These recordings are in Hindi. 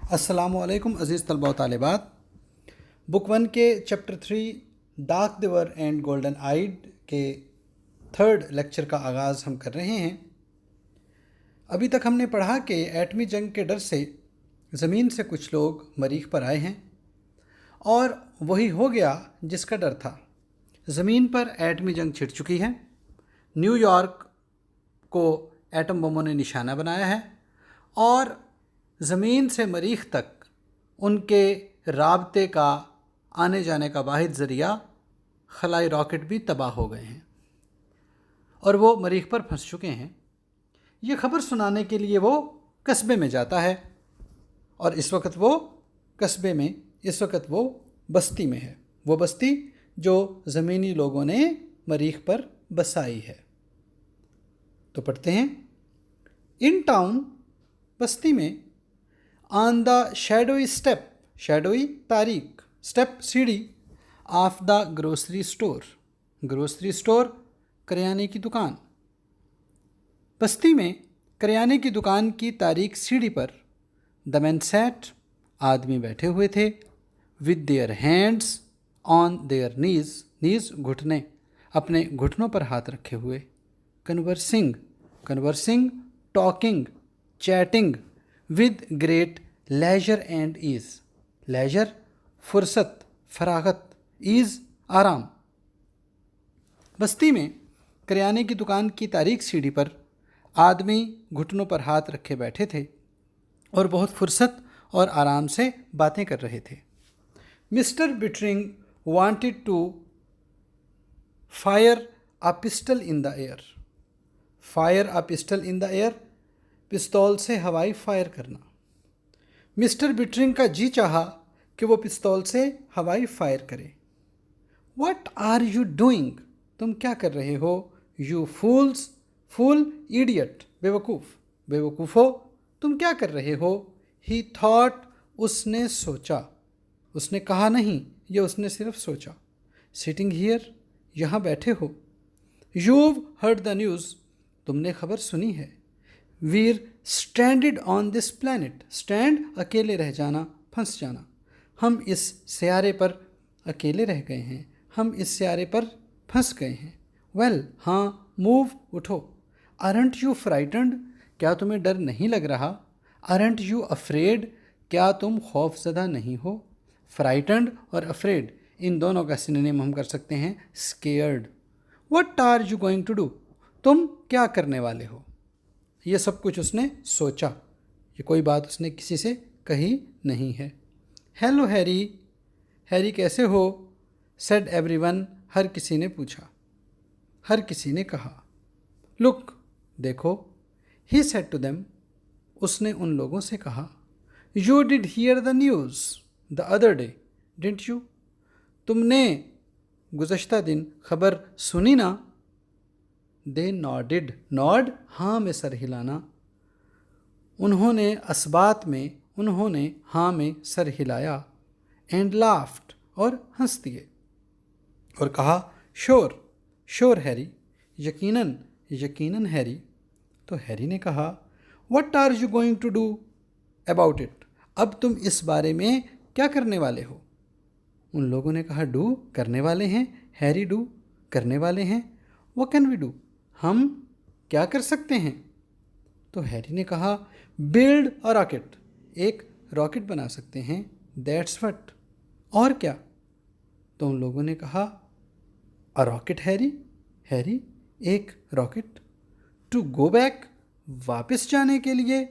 अस्सलामुअलैकुम अज़ीज़ तलबा व तालिबात। बुक 1 के चैप्टर 3 डार्क दिवर एंड गोल्डन आइड के थर्ड लेक्चर का आगाज़ हम कर रहे हैं। अभी तक हमने पढ़ा कि एटमी जंग के डर से ज़मीन से कुछ लोग मरीख पर आए हैं और वही हो गया जिसका डर था। ज़मीन पर एटमी जंग छिड़ चुकी है। न्यूयॉर्क को एटम बमों ने निशाना बनाया है और ज़मीन से मरीख तक उनके राबते का आने जाने का वाहिद ज़रिया खलाई रॉकेट भी तबाह हो गए हैं और वो मरीख पर फंस चुके हैं। ये खबर सुनाने के लिए वो कस्बे में जाता है और इस वक्त वो बस्ती में है। वो बस्ती जो ज़मीनी लोगों ने मरीख पर बसाई है। तो पढ़ते हैं, इन टाउन, बस्ती में, ऑन द शैडोई तारीख, स्टेप सीढ़ी, ऑफ द ग्रोसरी स्टोर करियाने की दुकान। बस्ती में करियाने की दुकान की तारीख सीढ़ी पर द मैन सैट, आदमी बैठे हुए थे, with their hands on their knees घुटने, अपने घुटनों पर हाथ रखे हुए, conversing, talking, chatting, with great leisure and ease, leisure फुर्सत, फरागत, ईज आराम। बस्ती में करियाने की दुकान की तारीख सीढ़ी पर आदमी घुटनों पर हाथ रखे बैठे थे और बहुत फुर्सत और आराम से बातें कर रहे थे। Mister Bittering wanted to fire a pistol in the air, पिस्तौल से हवाई फायर करना। मिस्टर बिटरिंग का जी चाहा कि वो पिस्तौल से हवाई फायर करे। व्हाट आर यू डूइंग, तुम क्या कर रहे हो? यू फूल, इडियट, बेवकूफ़ो, तुम क्या कर रहे हो? ही थॉट, उसने सोचा, उसने कहा नहीं, ये उसने सिर्फ सोचा। सिटिंग हियर, यहाँ बैठे हो। यूव हर्ड द न्यूज़, तुमने खबर सुनी है। We're stranded on this planet, stand अकेले रह जाना, फंस जाना। हम इस सियारे पर अकेले रह गए हैं, हम इस सियारे पर फंस गए हैं। वेल, हाँ, मूव, उठो। अरंट यू फ्राइटन्ड, क्या तुम्हें डर नहीं लग रहा? अरंट यू अफ्रेड, क्या तुम खौफजदा नहीं हो? फ्राइटन्ड और अफ्रेड, इन दोनों का सिनोनिम हम कर सकते हैं scared. What are you going to do, तुम क्या करने वाले हो? ये सब कुछ उसने सोचा, ये कोई बात उसने किसी से कही नहीं है। हेलो हैरी, हैरी कैसे हो? सेड एवरीवन, हर किसी ने पूछा, हर किसी ने कहा। लुक, देखो, ही सेड टू देम, उसने उन लोगों से कहा। You did here the news the other day, didn't you, तुमने गुज़श्ता दिन खबर सुनी ना? दे नॉडेड, नॉड, हाँ में सर हिलाना। उन्होंने असबात में, उन्होंने हाँ में सर हिलाया। एंड लाफ्ड, और हंस दिए और कहा, श्योर हैरी, यकीनन हैरी। तो हैरी ने कहा, what are you going to do about it, अब तुम इस बारे में क्या करने वाले हो? उन लोगों ने कहा, डू, करने वाले हैं। हैरी, डू, करने वाले हैं। व्हाट कैन वी डू, हम क्या कर सकते हैं? तो हैरी ने कहा, बिल्ड अ रॉकेट, एक रॉकेट बना सकते हैं। दैट्स व्हाट, और क्या? तो उन लोगों ने कहा, अ रॉकेट हैरी, एक रॉकेट। टू गो बैक, वापस जाने के लिए।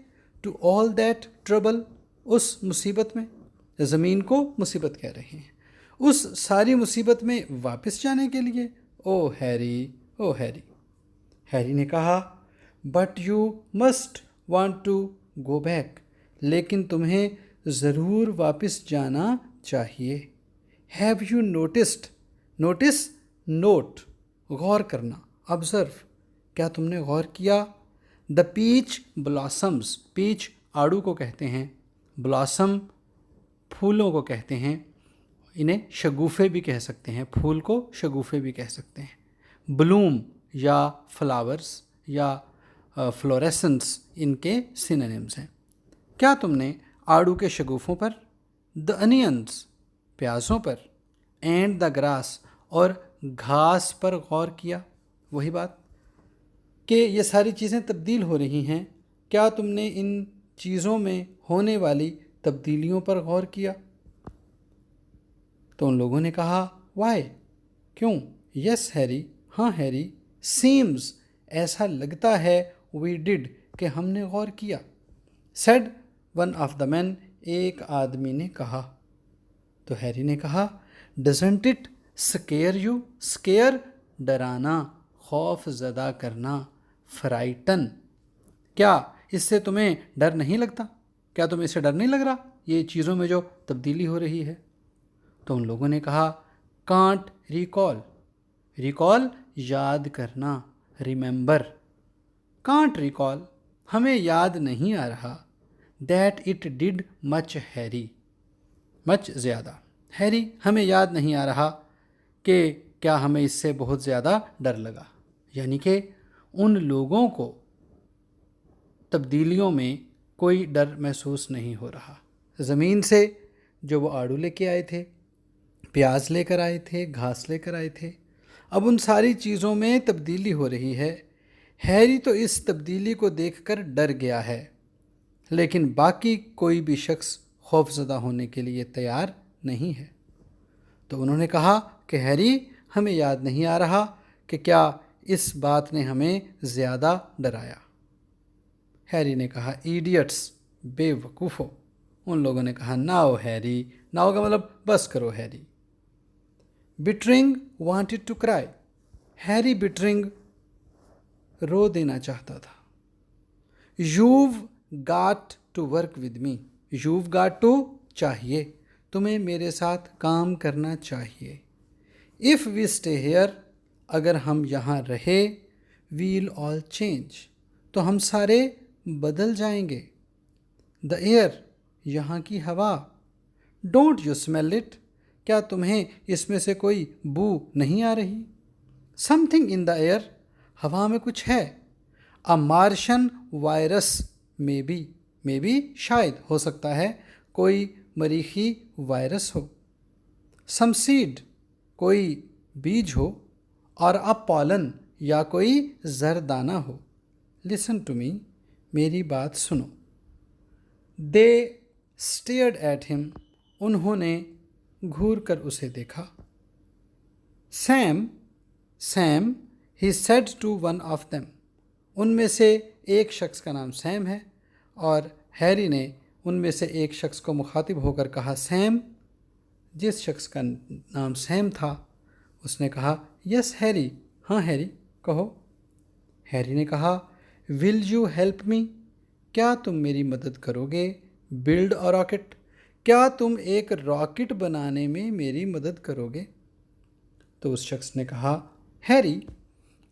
टू ऑल दैट ट्रबल, उस मुसीबत में, ज़मीन को मुसीबत कह रहे हैं, उस सारी मुसीबत में वापस जाने के लिए। ओ हैरी, हैरी ने कहा, but you must want to go back, लेकिन तुम्हें ज़रूर वापस जाना चाहिए। Have you noticed, notice, note, गौर करना, ऑब्ज़र्व, क्या तुमने गौर किया? द पीच ब्लॉसम्स, पीच आड़ू को कहते हैं, ब्लॉसम फूलों को कहते हैं, इन्हें शगुफ़े भी कह सकते हैं, फूल को शगुफ़े भी कह सकते हैं। ब्लूम या फ्लावर्स या फ्लोरेसेंस इनके सिनोनिम्स हैं। क्या तुमने आड़ू के शगुफों पर, द अनियंस प्याज़ों पर, एंड द ग्रास और घास पर गौर किया। वही बात कि ये सारी चीज़ें तब्दील हो रही हैं, क्या तुमने इन चीज़ों में होने वाली तब्दीलियों पर गौर किया? तो उन लोगों ने कहा वाई, क्यों? यस हैरी, हाँ हैरी, सीम्स ऐसा लगता है, वी डिड कि हमने गौर किया। Said one of the man एक आदमी ने कहा। तो हैरी ने कहा doesn't it scare you, scare डराना, खौफ ज़दा करना, फ्राइटन क्या इससे तुम्हें डर नहीं लगता? क्या तुम्हें इससे डर नहीं लग रहा ये चीज़ों में जो तब्दीली हो रही है? तो उन लोगों ने कहा कांट रिकॉल, रिकॉल याद करना, रिमेंबर, कांट रिकॉल हमें याद नहीं आ रहा, that it did much Harry, much ज़्यादा, हैरी हमें याद नहीं आ रहा कि क्या हमें इससे बहुत ज़्यादा डर लगा। यानी कि उन लोगों को तब्दीलियों में कोई डर महसूस नहीं हो रहा। ज़मीन से जो वो आड़ू लेके आए थे, प्याज लेकर आए थे, घास लेकर आए थे, अब उन सारी चीज़ों में तब्दीली हो रही है। हैरी तो इस तब्दीली को देखकर डर गया है, लेकिन बाकी कोई भी शख्स खौफज़दा होने के लिए तैयार नहीं है। तो उन्होंने कहा कि हैरी हमें याद नहीं आ रहा कि क्या इस बात ने हमें ज़्यादा डराया। हैरी ने कहा इडियट्स, बेवकूफ़ो। उन लोगों ने कहा नाओ हैरी, नाओ का मतलब बस करो हैरी। Bittering wanted to cry, Harry Bittering रो देना चाहता था। You've got to work with me, you've got to चाहिए, तुम्हें मेरे साथ काम करना चाहिए। इफ़ वी स्टे हेयर, अगर हम यहाँ रहे, वील ऑल चेंज, तो हम सारे बदल जाएंगे। द एयर, यहाँ की हवा, डोंट यू स्मेल इट, क्या तुम्हें इसमें से कोई बू नहीं आ रही? समथिंग इन द एयर, हवा में कुछ है। अ मार्शन वायरस, मे बी शायद हो सकता है कोई मरीखी वायरस हो। सम सीड, कोई बीज हो, और अ पॉलन, या कोई जरदाना हो। लिसन टू मी, मेरी बात सुनो। दे स्टेयर्ड एट हिम, उन्होंने घूर कर उसे देखा। Sam, Sam, he said to one of them, उनमें से एक शख्स का नाम सैम है, और हैरी ने उनमें से एक शख्स को मुखातिब होकर कहा सैम। जिस शख्स का नाम सैम था उसने कहा यस हैरी, हाँ हैरी कहो। हैरी ने कहा विल यू हेल्प मी, क्या तुम मेरी मदद करोगे? बिल्ड अ रॉकेट, क्या तुम एक रॉकेट बनाने में मेरी मदद करोगे? तो उस शख्स ने कहा Harry,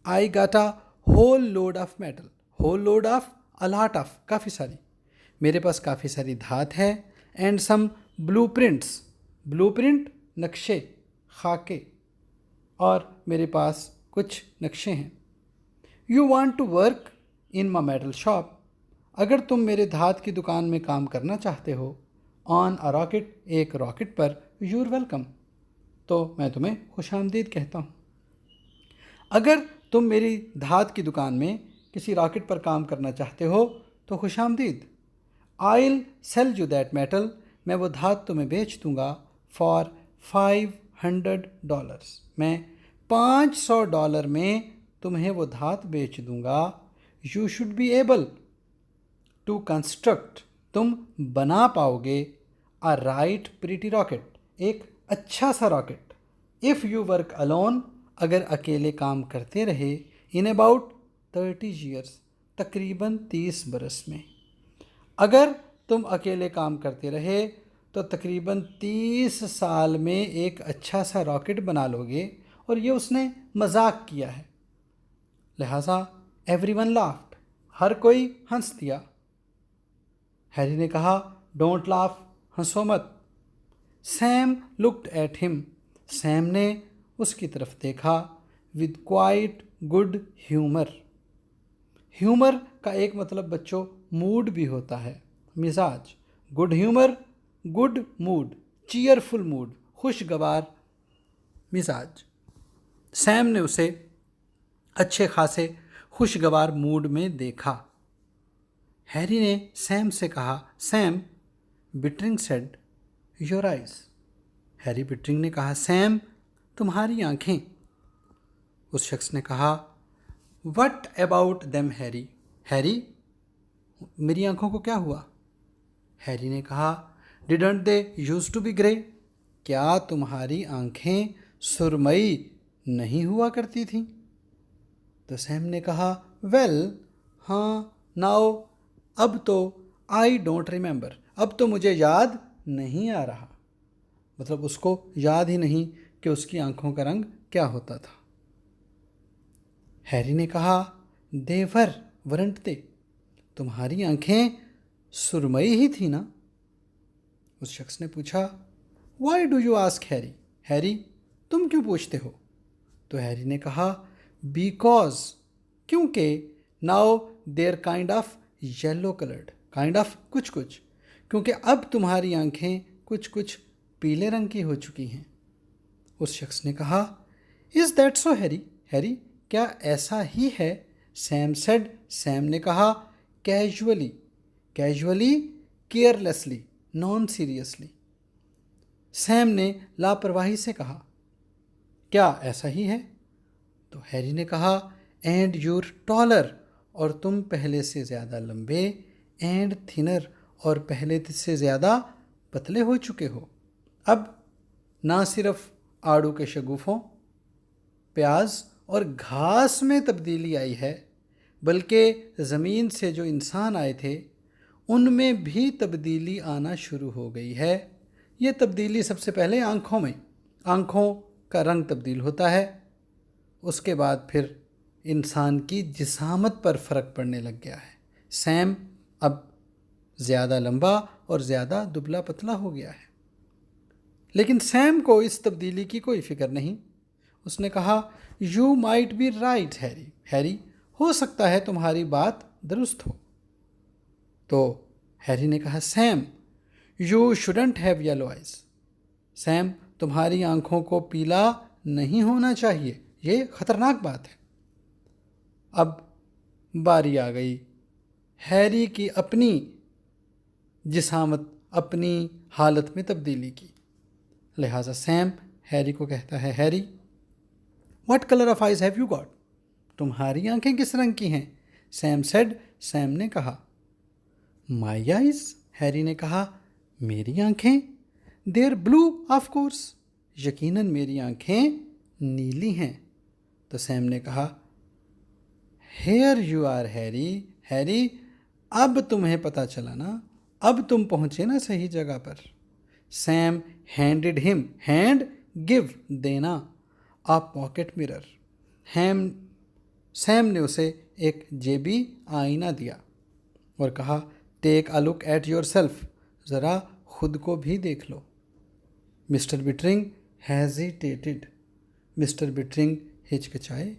I got a whole load of metal, whole load of a lot of, काफ़ी सारी, मेरे पास काफ़ी सारी धात है, एंड सम ब्लूप्रिंट्स, ब्लूप्रिंट नक्शे, खाके, और मेरे पास कुछ नक्शे हैं। You want to work in my metal shop, अगर तुम मेरे धात की दुकान में काम करना चाहते हो, ऑन अ रॉकेट, एक रॉकेट पर, यूर वेलकम, तो मैं तुम्हें खुशामदीद कहता हूँ। अगर तुम मेरी धात की दुकान में किसी रॉकेट पर काम करना चाहते हो तो खुशामदीद। आइल सेल यू दैट मेटल, मैं वो धात तुम्हें बेच दूंगा फॉर $500, मैं $500 में तुम्हें वो धात बेच दूंगा। You should be able to construct, तुम बना पाओगे, अ राइट प्रीटी रॉकेट, एक अच्छा सा rocket. If you work alone, अगर अकेले काम करते रहे, इन अबाउट 30 ईयर्स, तकरीबन 30 बरस में, अगर तुम अकेले काम करते रहे तो तकरीबन 30 साल में एक अच्छा सा रॉकेट बना लोगे। और ये उसने मजाक किया है, लिहाजा एवरीवन लाफ्ड, हर कोई हंस दिया। हैरी ने कहा डोंट लाफ, हंसो मत। Sam looked at him, Sam ने उसकी तरफ देखा, with quite good humour. Humour का एक मतलब बच्चों मूड भी होता है, मिजाज। Good humour, good mood, cheerful mood, खुशगवार मिजाज। सैम ने उसे अच्छे खासे खुशगवार मूड में देखा। हैरी ने सैम से कहा, Sam, Bittering said, your eyes. Harry Bittering ने कहा, सैम, तुम्हारी आंखें। उस शख्स ने कहा, what about them Harry. Harry, मेरी आंखों को क्या हुआ? हैरी ने कहा, didn't they use to be grey. क्या तुम्हारी आंखें सुरमई नहीं हुआ करती थीं? तो सैम ने कहा, वेल, हाँ, नाउ, अब तो आई डोंट रिमेंबर, अब तो मुझे याद नहीं आ रहा। मतलब उसको याद ही नहीं कि उसकी आंखों का रंग क्या होता था। हैरी ने कहा, देवर वरंट दे, तुम्हारी आंखें सुरमई ही थी ना? उस शख्स ने पूछा, why do you ask Harry. Harry, तुम क्यों पूछते हो? तो हैरी ने कहा, बिकॉज, क्योंकि, now they're kind of yellow coloured, kind of कुछ कुछ, क्योंकि अब तुम्हारी आंखें कुछ कुछ पीले रंग की हो चुकी हैं। उस शख्स ने कहा, is that so Harry. Harry, क्या ऐसा ही है? सैम सेड, सैम ने कहा, casually, casually, carelessly, non seriously. Sam ने लापरवाही से कहा, क्या ऐसा ही है? तो हैरी ने कहा, एंड यूर टॉलर, और तुम पहले से ज़्यादा लंबे, एंड थिनर, और पहले से ज़्यादा पतले हो चुके हो। अब ना सिर्फ आड़ू के शगुफों, प्याज और घास में तब्दीली आई है, बल्कि ज़मीन से जो इंसान आए थे उनमें भी तब्दीली आना शुरू हो गई है। ये तब्दीली सबसे पहले आँखों में, आँखों का रंग तब्दील होता है, उसके बाद फिर इंसान की जिसामत पर फ़र्क पड़ने लग गया है। सैम अब ज़्यादा लंबा और ज़्यादा दुबला पतला हो गया है। लेकिन सैम को इस तब्दीली की कोई फ़िक्र नहीं। उसने कहा, you might be right Harry. Harry, हो सकता है तुम्हारी बात दुरुस्त हो। तो हैरी ने कहा, Sam, you shouldn't have yellow eyes. Sam, तुम्हारी आंखों को पीला नहीं होना चाहिए, ये ख़तरनाक बात है। अब बारी आ गई हैरी की अपनी जिसामत, अपनी हालत में तब्दीली की। लिहाजा सैम हैरी को कहता है, Harry, what colour of eyes have you got? तुम्हारी आंखें किस रंग की हैं? सैम सेड, सैम ने कहा, माई आइज। हैरी ने कहा, मेरी आंखें? देयर ब्लू ऑफ कोर्स, यकीनन मेरी आंखें नीली हैं। तो सैम ने कहा, here you are Harry. Harry, अब तुम्हें पता चला ना, अब तुम पहुंचे ना सही जगह पर। Sam handed him, hand give, देना, अ पॉकेट मिरर। सैम ने उसे एक जेबी आईना दिया और कहा, take a look at yourself, ज़रा खुद को भी देख लो। Mister Bittering hesitated, mister Bittering हिचकिचाए,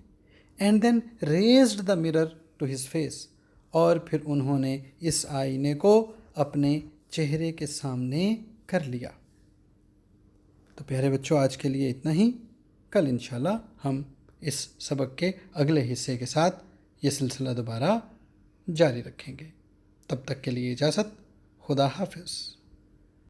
and then raised the mirror to his face, और फिर उन्होंने इस आईने को अपने चेहरे के सामने कर लिया। तो प्यारे बच्चों, आज के लिए इतना ही। कल इंशाल्लाह हम इस सबक के अगले हिस्से के साथ ये सिलसिला दोबारा जारी रखेंगे। तब तक के लिए इजाज़त। खुदा हाफिज़।